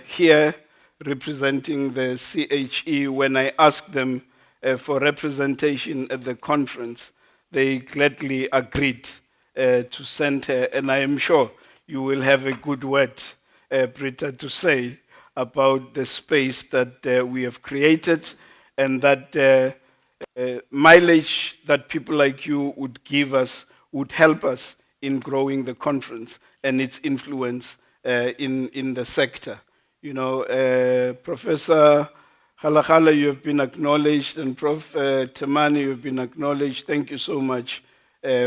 here representing the CHE, when I asked them for representation at the conference, they gladly agreed to send her, and I am sure you will have a good word, Britta, to say about the space that we have created, and that mileage that people like you would give us would help us in growing the conference and its influence in the sector. You know, Professor Halakhala, you have been acknowledged, and Prof. Temani, you have been acknowledged. Thank you so much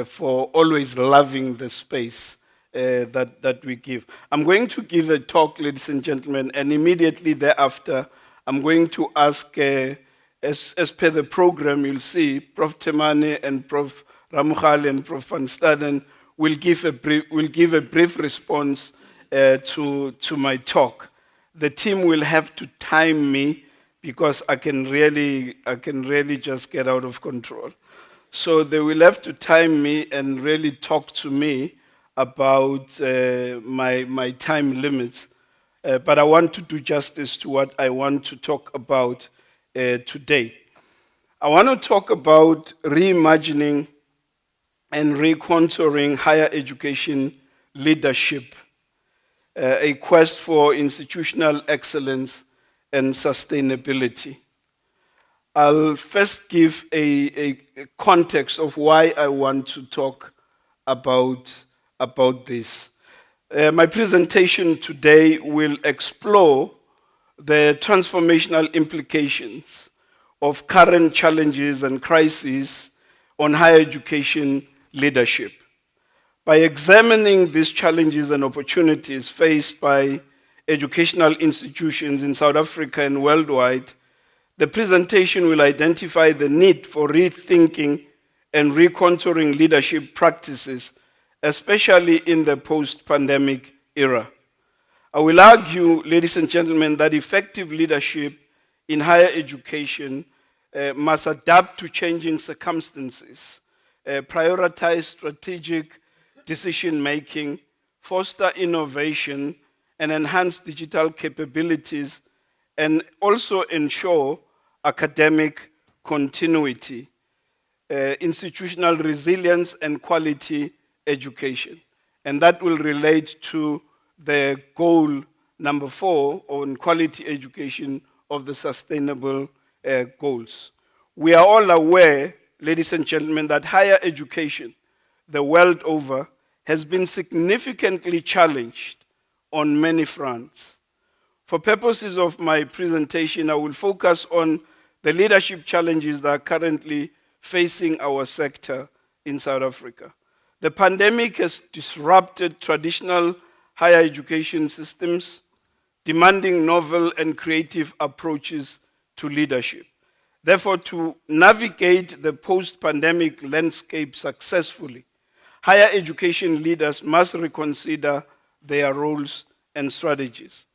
for always loving the space that we give. I'm going to give a talk, ladies and gentlemen, and immediately thereafter, I'm going to ask, as per the program, you'll see Prof. Temani and Prof. Ramukhali and Prof. Van Staden will give a brief response to my talk. The team will have to time me because I can really just get out of control. So they will have to time me and really talk to me about my time limits. But I want to do justice to what I want to talk about today. I want to talk about reimagining and recontouring higher education leadership, a quest for institutional excellence and sustainability. I'll first give a context of why I want to talk about this. My presentation today will explore the transformational implications of current challenges and crises on higher education leadership. By examining these challenges and opportunities faced by educational institutions in South Africa and worldwide, the presentation will identify the need for rethinking and recontouring leadership practices, especially in the post-pandemic era. I will argue, ladies and gentlemen, that effective leadership in higher education must adapt to changing circumstances, prioritize strategic decision-making, foster innovation, and enhance digital capabilities, and also ensure academic continuity, institutional resilience, and quality education. And that will relate to the goal number 4 on quality education of the sustainable goals. We are all aware, ladies and gentlemen, that higher education the world over has been significantly challenged on many fronts. For purposes of my presentation, I will focus on the leadership challenges that are currently facing our sector in South Africa. The pandemic has disrupted traditional higher education systems, demanding novel and creative approaches to leadership. Therefore, to navigate the post-pandemic landscape successfully, higher education leaders must reconsider their roles and strategies.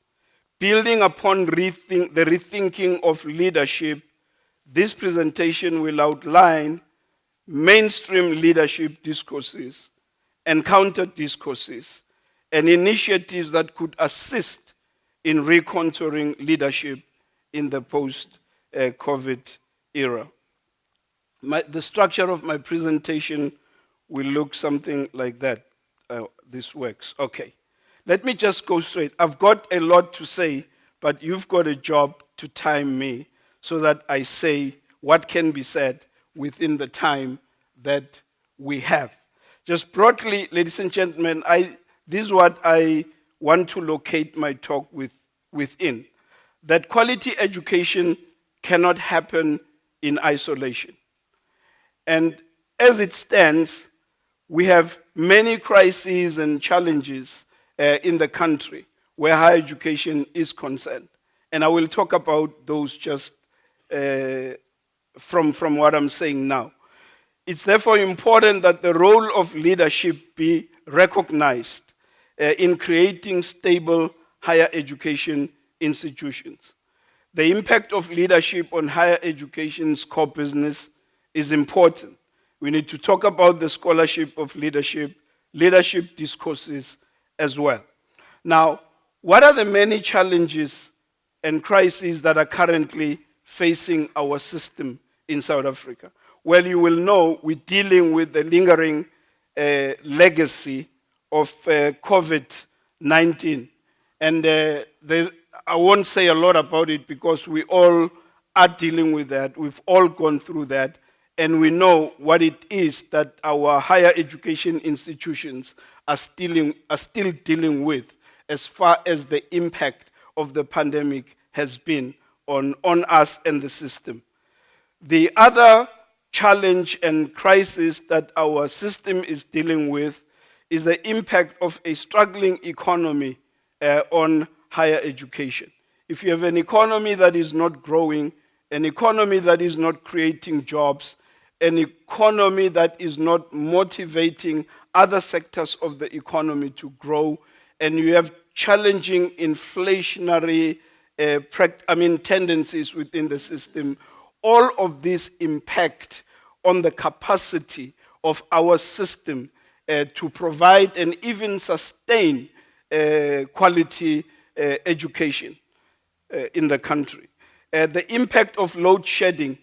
Building upon the rethinking of leadership, this presentation will outline mainstream leadership discourses and counter discourses and initiatives that could assist in recontouring leadership in the post-COVID era. The structure of my presentation will look something like that. This works. Okay. Let me just go straight. I've got a lot to say, but you've got a job to time me so that I say what can be said within the time that we have. Just broadly, ladies and gentlemen, this is what I want to locate my talk within. That quality education cannot happen in isolation. And as it stands, we have many crises and challenges in the country where higher education is concerned. And I will talk about those just from what I'm saying now. It's therefore important that the role of leadership be recognized in creating stable higher education institutions. The impact of leadership on higher education's core business is important. We need to talk about the scholarship of leadership discourses as well. Now, What are the many challenges and crises that are currently facing our system in South Africa? Well, you will know we're dealing with the lingering legacy of COVID-19. And I won't say a lot about it because we all are dealing with that. We've all gone through that. And we know what it is that our higher education institutions are still dealing with as far as the impact of the pandemic has been on us and the system. The other challenge and crisis that our system is dealing with is the impact of a struggling economy on higher education. If you have an economy that is not growing, an economy that is not creating jobs, an economy that is not motivating other sectors of the economy to grow, and you have challenging inflationary tendencies within the system, all of these impact on the capacity of our system to provide and even sustain quality education in the country. The impact of load shedding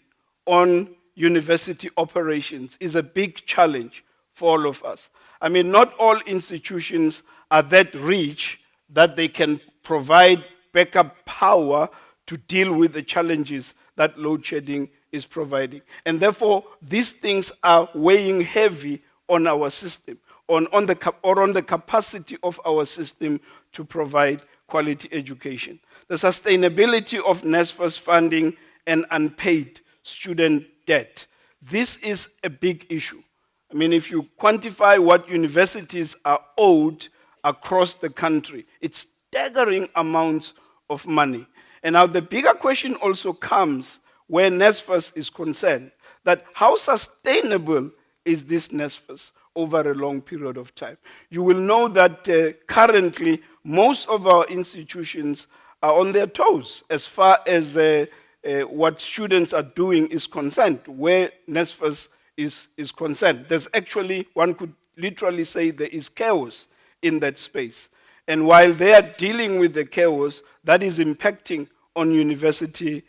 on university operations is a big challenge for all of us. I mean, not all institutions are that rich that they can provide backup power to deal with the challenges that load shedding is providing. And therefore, these things are weighing heavy on our system, on the capacity of our system to provide quality education. The sustainability of NSFAS funding and unpaid student debt. This is a big issue. I mean, if you quantify what universities are owed across the country, it's staggering amounts of money. And now the bigger question also comes where NSFAS is concerned, that how sustainable is this NSFAS over a long period of time? You will know that currently most of our institutions are on their toes as far as what students are doing is concerned, where NSFAS is concerned. There's actually, one could literally say there is chaos in that space. And while they are dealing with the chaos, that is impacting on university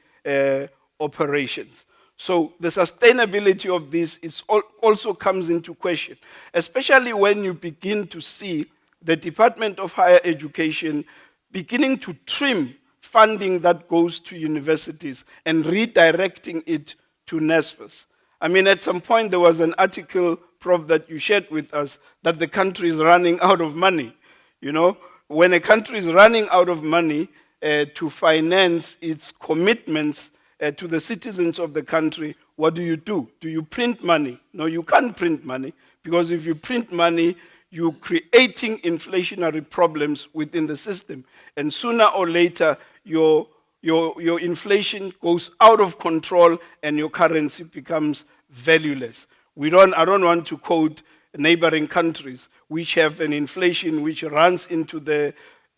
operations. So the sustainability of this also comes into question, especially when you begin to see the Department of Higher Education beginning to trim funding that goes to universities and redirecting it to NSFAS. I mean, at some point there was an article, Prof, that you shared with us that the country is running out of money. You know, when a country is running out of money to finance its commitments to the citizens of the country, what do? Do you print money? No, you can't print money, because if you print money, you're creating inflationary problems within the system. And sooner or later, your inflation goes out of control and your currency becomes valueless. I don't want to quote neighboring countries which have an inflation which runs into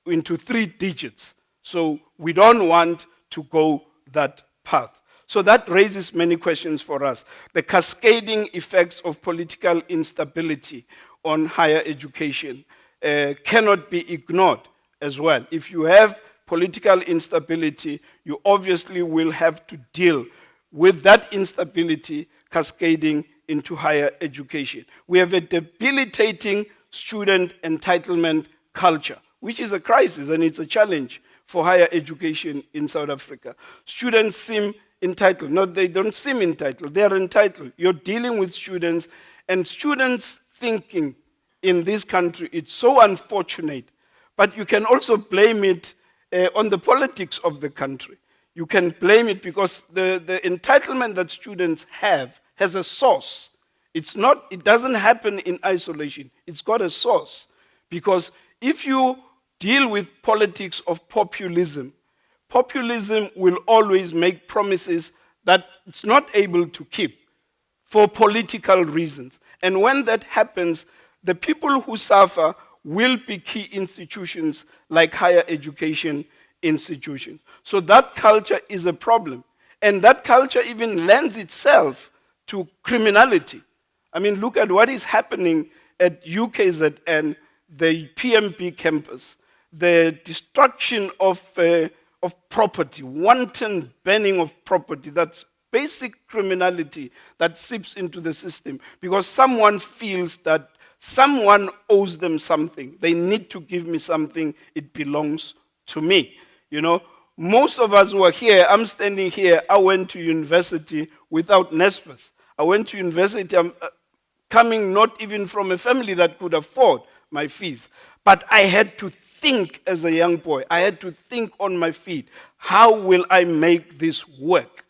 3 digits. So we don't want to go that path. So that raises many questions for us. The cascading effects of political instability on higher education cannot be ignored as well. If you have political instability, you obviously will have to deal with that instability cascading into higher education. We have a debilitating student entitlement culture, which is a crisis and it's a challenge for higher education in South Africa. Students seem entitled. No, they don't seem entitled. They are entitled. You're dealing with students, and students' thinking in this country, it's so unfortunate. But you can also blame it on the politics of the country. You can blame it because the entitlement that students have has a source. It doesn't happen in isolation. It's got a source. Because if you deal with politics of populism, populism will always make promises that it's not able to keep for political reasons. And when that happens, the people who suffer will be key institutions like higher education institutions. So that culture is a problem. And that culture even lends itself to criminality. I mean, look at what is happening at UKZN, the PMP campus. the destruction of property, wanton burning of property. That's basic criminality that seeps into the system because someone feels that someone owes them something. They need to give me something. It belongs to me. Most of us who are here, I'm standing here, I went to university without NSFAS. I went to university, I'm coming not even from a family that could afford my fees. But I had to think as a young boy. I had to think on my feet. How will I make this work?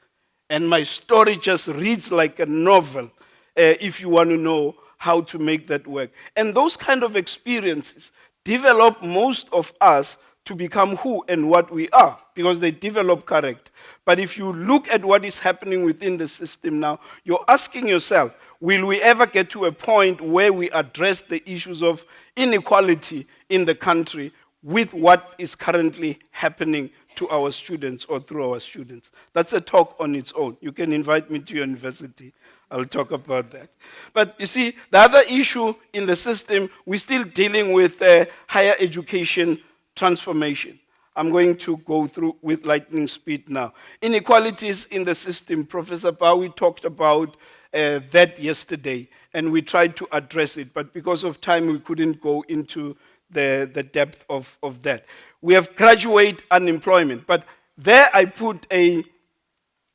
And my story just reads like a novel if you want to know how to make that work. And those kind of experiences develop most of us to become who and what we are, because they develop character. But if you look at what is happening within the system now, you're asking yourself, will we ever get to a point where we address the issues of inequality in the country with what is currently happening to our students or through our students? That's a talk on its own. You can invite me to your university. I'll talk about that. But you see, the other issue in the system, we're still dealing with higher education transformation. I'm going to go through with lightning speed now. Inequalities in the system. Professor Bowie talked about that yesterday, and we tried to address it, but because of time, we couldn't go into the depth of that. We have graduate unemployment, but there I put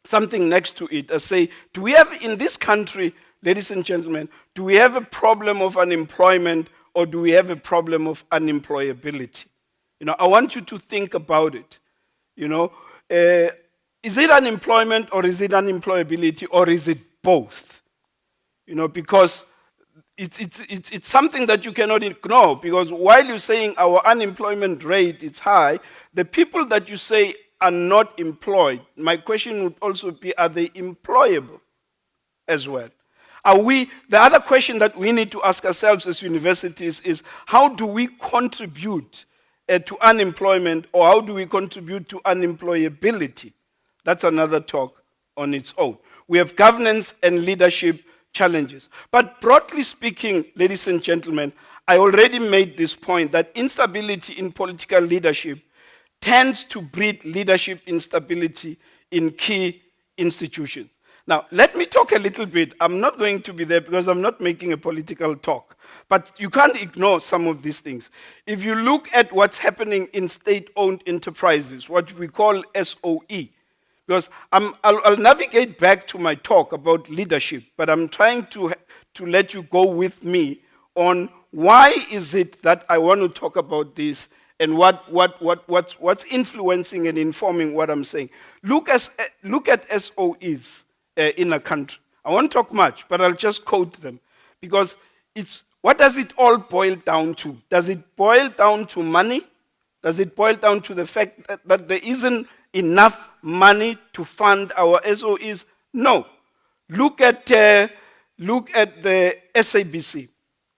something next to it. I say, do we have in this country, ladies and gentlemen, do we have a problem of unemployment or do we have a problem of unemployability? I want you to think about it. Is it unemployment or is it unemployability or is it both? Because it's something that you cannot ignore, because while you're saying our unemployment rate is high, the people that you say are not employed, my question would also be, are they employable as well? The other question that we need to ask ourselves as universities is, how do we contribute to unemployment, or how do we contribute to unemployability? That's another talk on its own. We have governance and leadership challenges. But broadly speaking, ladies and gentlemen, I already made this point that instability in political leadership tends to breed leadership instability in key institutions. Now, let me talk a little bit. I'm not going to be there because I'm not making a political talk. But you can't ignore some of these things. If you look at what's happening in state-owned enterprises, what we call SOE, because I'll navigate back to my talk about leadership, but I'm trying to let you go with me on why is it that I want to talk about this and what's influencing and informing what I'm saying. Look at SOEs in a country. I won't talk much, but I'll just quote them, because what does it all boil down to? Does it boil down to money? Does it boil down to the fact that there isn't enough money to fund our SOEs? No. Look at the SABC.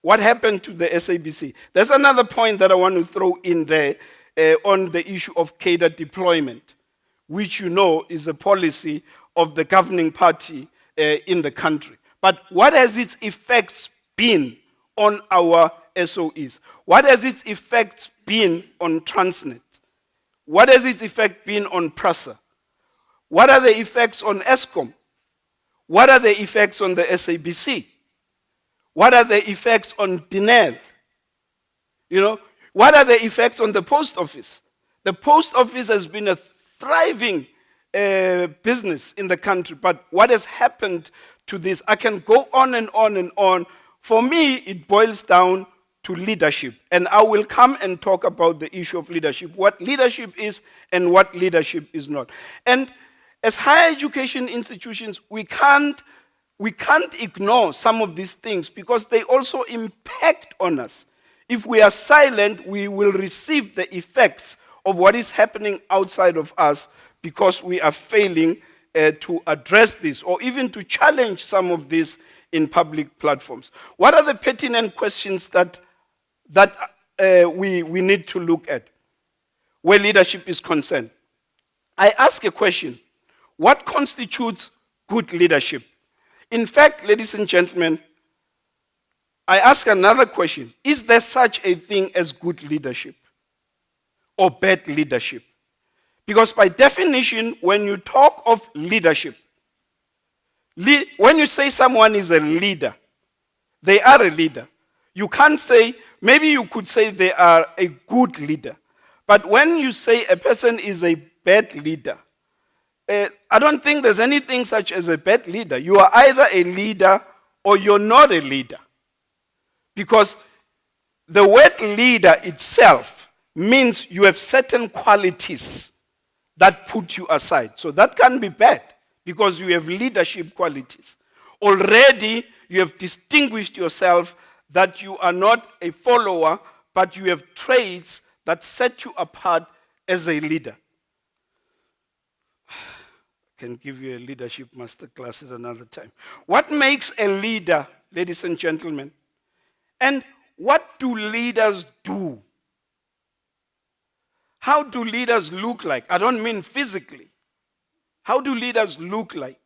What happened to the SABC? There's another point that I want to throw in there on the issue of cadre deployment, which is a policy of the governing party in the country. But what has its effects been on our SOEs? What has its effects been on Transnet? What has its effect been on PRASA? What are the effects on ESCOM? What are the effects on the SABC? What are the effects on DINEL? What are the effects on the post office? The post office has been a thriving business in the country, but what has happened to this? I can go on and on and on. For me, it boils down to leadership, and I will come and talk about the issue of leadership, what leadership is and what leadership is not. And as higher education institutions, we can't ignore some of these things because they also impact on us. If we are silent, we will receive the effects of what is happening outside of us because we are failing to address this or even to challenge some of this in public platforms. What are the pertinent questions that we need to look at where leadership is concerned? I ask a question: what constitutes good leadership? In fact, ladies and gentlemen, I ask another question: is there such a thing as good leadership? or bad leadership? Because by definition, when you talk of leadership, when you say someone is a leader, they are a leader. You can't say, maybe you could say they are a good leader. But when you say a person is a bad leader, I don't think there's anything such as a bad leader. You are either a leader or you're not a leader. Because the word leader itself means you have certain qualities that put you aside. So that can be bad because you have leadership qualities. Already you have distinguished yourself that you are not a follower, but you have traits that set you apart as a leader. I can give you a leadership masterclass at another time. What makes a leader, ladies and gentlemen? And what do leaders do? How do leaders look like? I don't mean physically. How do leaders look like?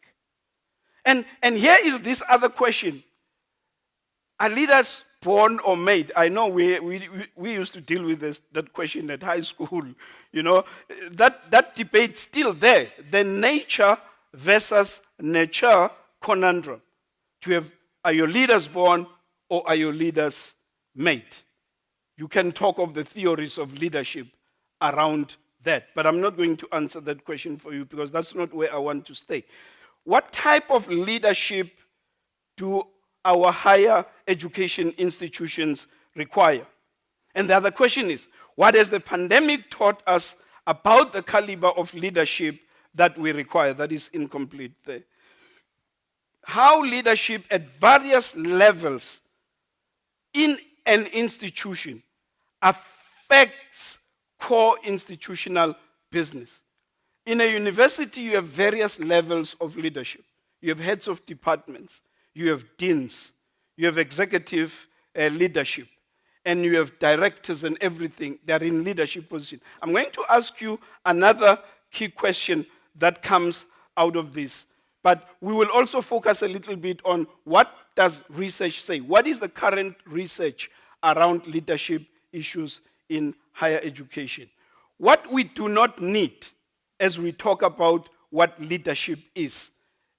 And here is this other question. Are leaders born or made? I know we used to deal with that question at high school. You know, that debate's still there. The nature versus nurture conundrum. Are your leaders born or are your leaders made? You can talk of the theories of leadership around that. But I'm not going to answer that question for you because that's not where I want to stay. What type of leadership do our higher education institutions require? And the other question is, what has the pandemic taught us about the caliber of leadership that we require? That is incomplete there. How leadership at various levels in an institution affects core institutional business. In a university, you have various levels of leadership. You have heads of departments, you have deans, you have executive leadership, and you have directors and everything. They're in leadership position. I'm going to ask you another key question that comes out of this. But we will also focus a little bit on what does research say? What is the current research around leadership issues in higher education? What we do not need as we talk about what leadership is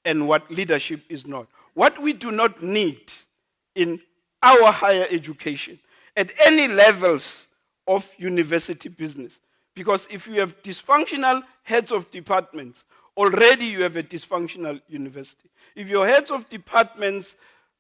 and what leadership is not. What we do not need in our higher education at any levels of university business. Because if you have dysfunctional heads of departments, already you have a dysfunctional university. If your heads of departments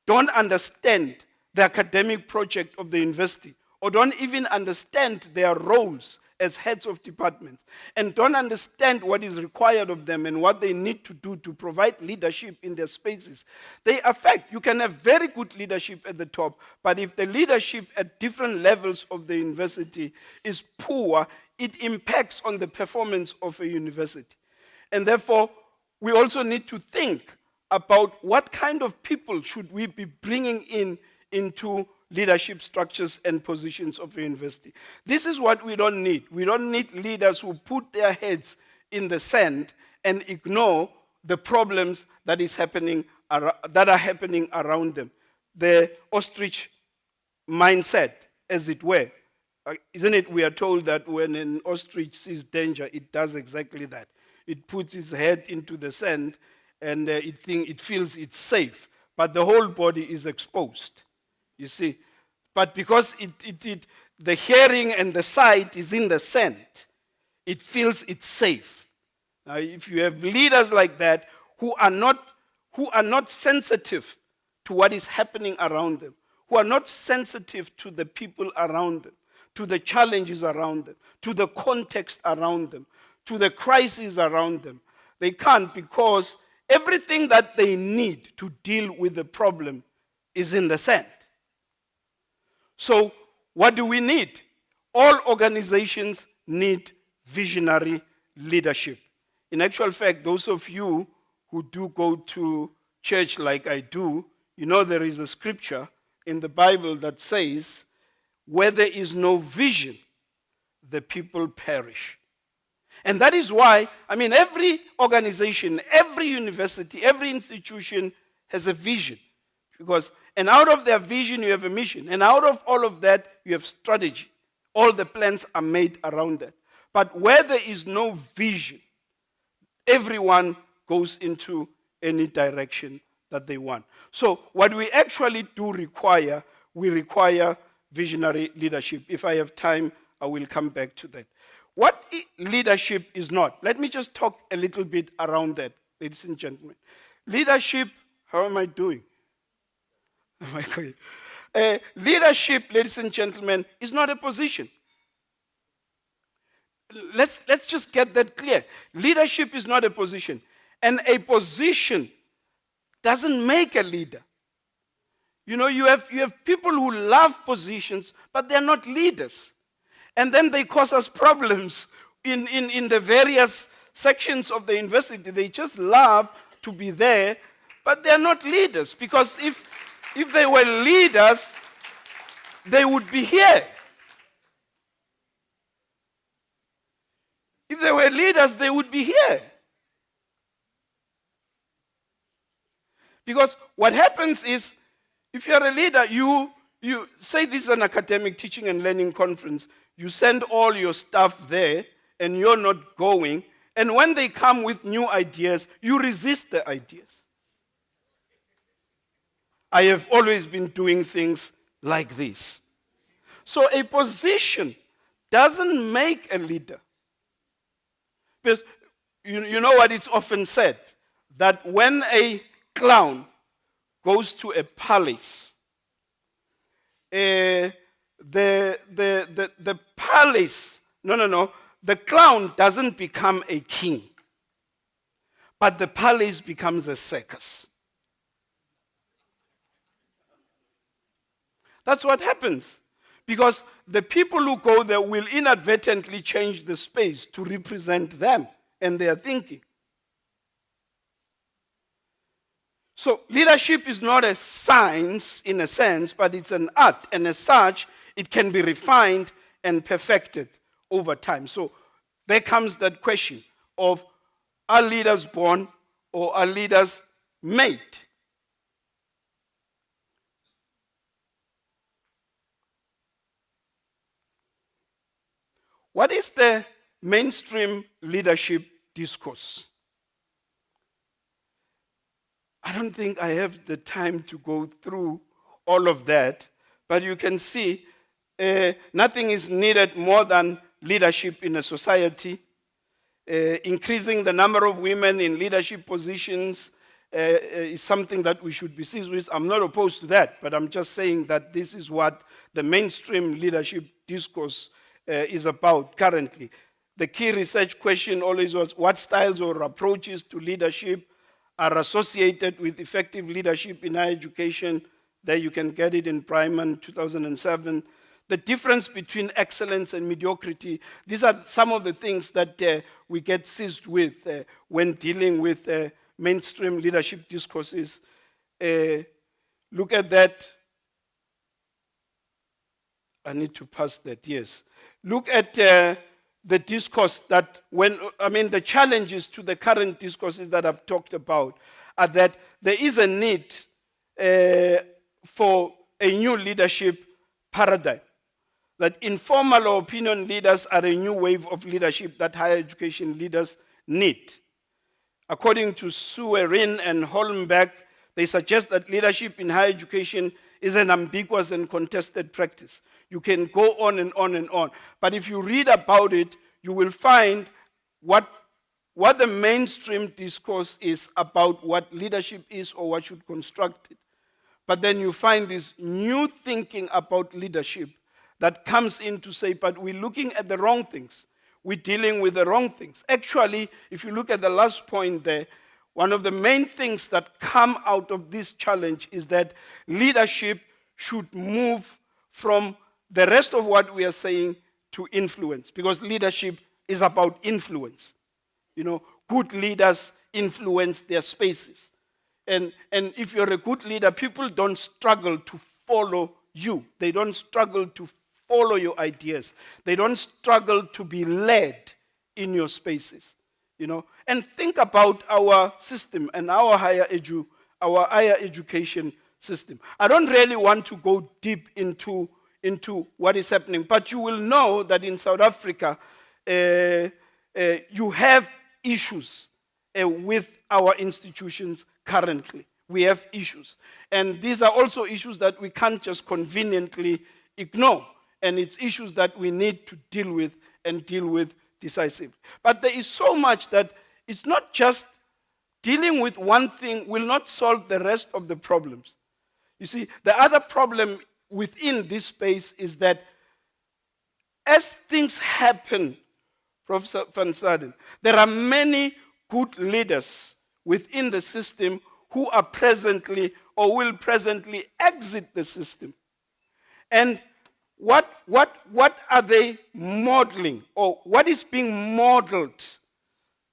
don't understand the academic project of the university, or don't even understand their roles as heads of departments, and don't understand what is required of them and what they need to do to provide leadership in their spaces, they affect. You can have very good leadership at the top, but if the leadership at different levels of the university is poor, it impacts on the performance of a university. And therefore, we also need to think about what kind of people should we be bringing into leadership structures and positions of a university. This is what we don't need. We don't need leaders who put their heads in the sand and ignore the problems that are happening around them. The ostrich mindset, as it were. Isn't it? We are told that when an ostrich sees danger, it does exactly that. It puts its head into the sand and it feels it's safe, but the whole body is exposed. You see, but because the hearing and the sight is in the sand, it feels it's safe. Now, if you have leaders like that who are not sensitive to what is happening around them, who are not sensitive to the people around them, to the challenges around them, to the context around them, to the crises around them, they can't, because everything that they need to deal with the problem is in the sand. So, what do we need? All organizations need visionary leadership. In actual fact, those of you who do go to church like I do, you know there is a scripture in the Bible that says, where there is no vision, the people perish. And that is why, every organization, every university, every institution has a vision. And out of their vision, you have a mission. And out of all of that, you have strategy. All the plans are made around that. But where there is no vision, everyone goes into any direction that they want. So what we actually do require, we require visionary leadership. If I have time, I will come back to that. What leadership is not? Let me just talk a little bit around that, ladies and gentlemen. Leadership, how am I doing? Am I going? Leadership, ladies and gentlemen, is not a position. Let's just get that clear. Leadership is not a position. And a position doesn't make a leader. You know, you have people who love positions, but they're not leaders. And then they cause us problems in the various sections of the university. They just love to be there, but they're not leaders. Because if they were leaders, they would be here. If they were leaders, they would be here. Because what happens is, if you're a leader, you say this is an academic teaching and learning conference, you send all your staff there, and you're not going, and when they come with new ideas, you resist the ideas. I have always been doing things like this. So a position doesn't make a leader. Because you know what is often said, that when a clown goes to a palace, the palace, the clown doesn't become a king, but the palace becomes a circus. That's what happens. Because the people who go there will inadvertently change the space to represent them and their thinking. So leadership is not a science in a sense, but it's an art. And as such, it can be refined and perfected over time. So there comes that question of, are leaders born or are leaders made? What is the mainstream leadership discourse? I don't think I have the time to go through all of that, but you can see nothing is needed more than leadership in a society. Increasing the number of women in leadership positions is something that we should be seized with. I'm not opposed to that, but I'm just saying that this is what the mainstream leadership discourse is about currently. The key research question always was, what styles or approaches to leadership are associated with effective leadership in higher education? There you can get it in Priman 2007. The difference between excellence and mediocrity. These are some of the things that we get seized with when dealing with mainstream leadership discourses. Look at that. I need to pass that, yes. Look at the discourse that the challenges to the current discourses that I've talked about are that there is a need for a new leadership paradigm. That informal or opinion leaders are a new wave of leadership that higher education leaders need. According to Suerin and Holmberg, they suggest that leadership in higher education is an ambiguous and contested practice. You can go on and on and on. But if you read about it, you will find what the mainstream discourse is about what leadership is or what should construct it. But then you find this new thinking about leadership that comes in to say, but we're looking at the wrong things. We're dealing with the wrong things. Actually, if you look at the last point there, one of the main things that come out of this challenge is that leadership should move from the rest of what we are saying to influence, because leadership is about influence. You know, good leaders influence their spaces. And if you're a good leader, people don't struggle to follow you. They don't struggle to follow your ideas. They don't struggle to be led in your spaces. You know, and think about our system and our higher education system. I don't really want to go deep into what is happening, but you will know that in South Africa, you have issues with our institutions currently. We have issues. And these are also issues that we can't just conveniently ignore. And it's issues that we need to deal with and deal with decisively. But there is so much that it's not just dealing with one thing will not solve the rest of the problems. You see, the other problem within this space is that as things happen, Professor Van Staden, there are many good leaders within the system who are presently or will presently exit the system. And what are they modeling, or what is being modeled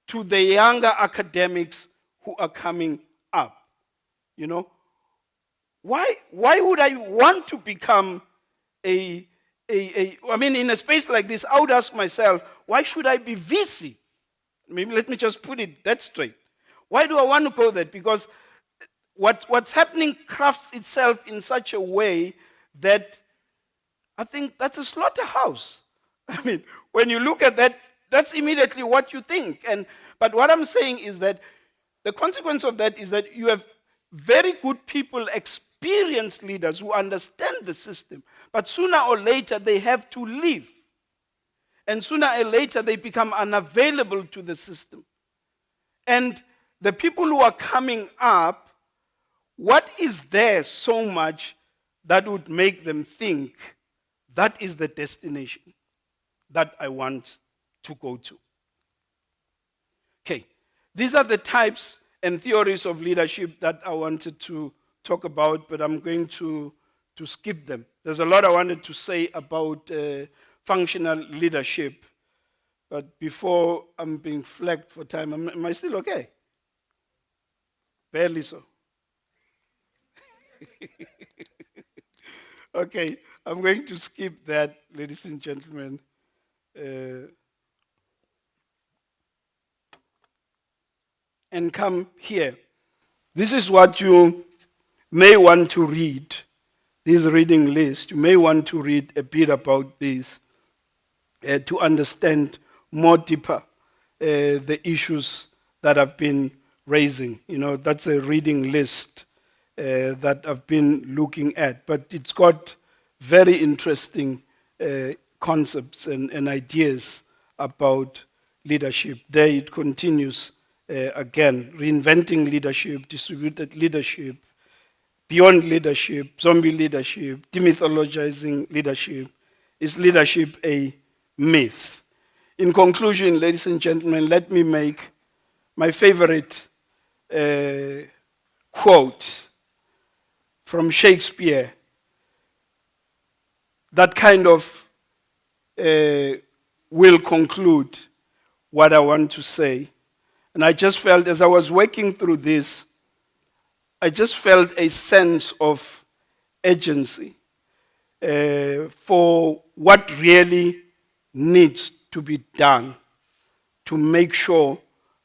to the younger academics who are coming up? You know, why would I want to become I mean, in a space like this, I would ask myself, why should I be VC? Maybe let me just put it that straight. Why do I want to go there? Because what's happening crafts itself in such a way that I think that's a slaughterhouse. I mean, when you look at that, that's immediately what you think. But what I'm saying is that the consequence of that is that you have very good people, experienced leaders who understand the system, but sooner or later they have to leave. And sooner or later they become unavailable to the system. And the people who are coming up, what is there so much that would make them think that is the destination that I want to go to? Okay, these are the types and theories of leadership that I wanted to talk about, but I'm going to skip them. There's a lot I wanted to say about functional leadership, but before I'm being flagged for time, am I still okay? Barely so. Okay, I'm going to skip that, ladies and gentlemen. And come here. This is what you may want to read, this reading list. You may want to read a bit about this to understand more deeper the issues that I've been raising. You know, that's a reading list that I've been looking at. But it's got very interesting concepts and ideas about leadership. There it continues. Again, reinventing leadership, distributed leadership, beyond leadership, zombie leadership, demythologizing leadership. Is leadership a myth? In conclusion, ladies and gentlemen, let me make my favorite quote from Shakespeare that kind of will conclude what I want to say. And I just felt, as I was working through this, I just felt a sense of urgency for what really needs to be done to make sure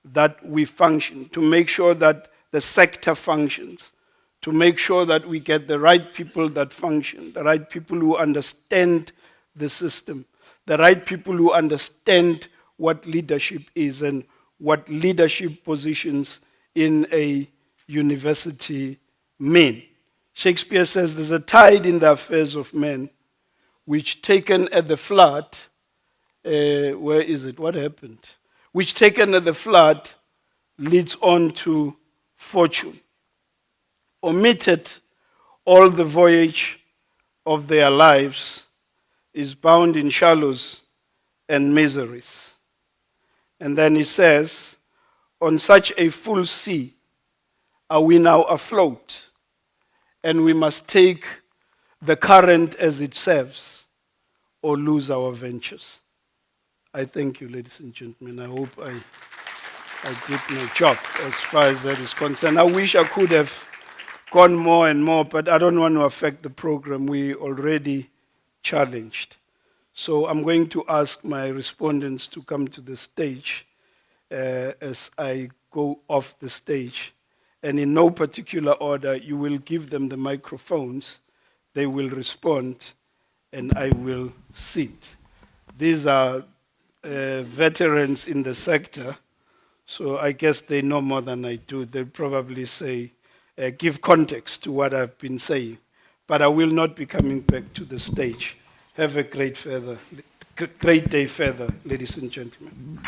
that we function, to make sure that the sector functions, to make sure that we get the right people that function, the right people who understand the system, the right people who understand what leadership is and what leadership positions in a university mean. Shakespeare says there's a tide in the affairs of men, which taken at the flood, where is it? What happened? Which taken at the flood leads on to fortune. Omitted all the voyage of their lives is bound in shallows and miseries. And then he says, on such a full sea are we now afloat, and we must take the current as it serves or lose our ventures. I thank you, ladies and gentlemen. I hope I did my job as far as that is concerned. I wish I could have gone more and more, but I don't want to affect the program. We already challenged. So I'm going to ask my respondents to come to the stage as I go off the stage. And in no particular order, you will give them the microphones, they will respond, and I will sit. These are veterans in the sector, so I guess they know more than I do. They'll probably say, give context to what I've been saying. But I will not be coming back to the stage. Have a great day further, ladies and gentlemen.